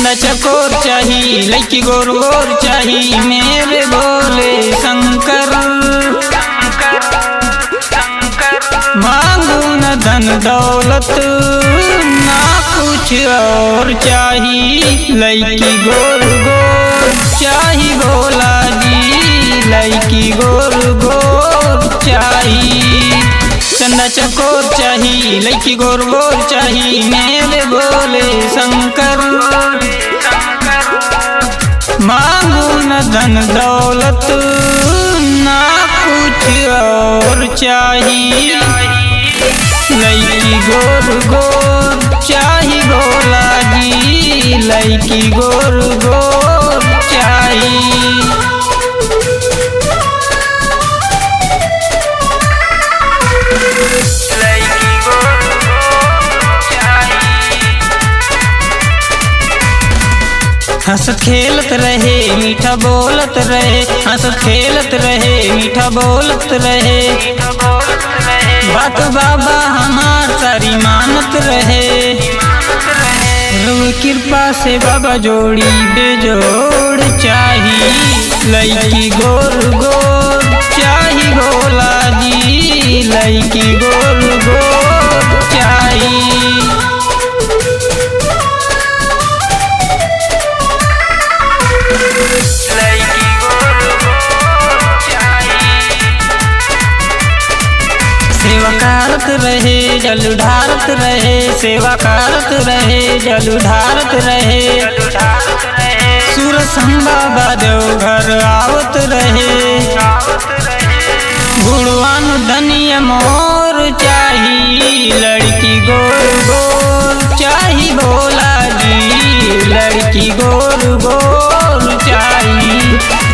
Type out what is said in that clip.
चंदा चकोर चाही, लड़की गोर गोर चाही, मेरे भोले शंकर। मांगू न धन दौलत ना कुछ और चाही, लड़की गोर गोर चाही भोला जी, लड़की गोर गोर चाही। चंदा चकोर चाही, लड़की गोर गोर चाही, मेरे भोले शंकर। मांगू न धन दौलत ना कुछ और चाही, लड़की गोर गोर चाही भोला जी, लड़की गोर गोर चाही। हंसत खेलत रहे मीठा बोलत रहे, हंसत खेलत रहे मीठा बोलत रहे, बात बाबा हमार सारी मानत रहे। कृपा से बाबा जोड़ी बेजोड़ चाही, लड़की गोर गोर चाही भोला जी, लड़की गोर गोर चाही। सेवा करत रहे जल ढारत रहे, सेवा करत रहे जल ढारत रहे, सूरज संग बाबा देव घर आवत रहे। गुणवान धनिया मोर चाही, लड़की गोर गोर चाही भोला जी, लड़की गोर गोर चाही।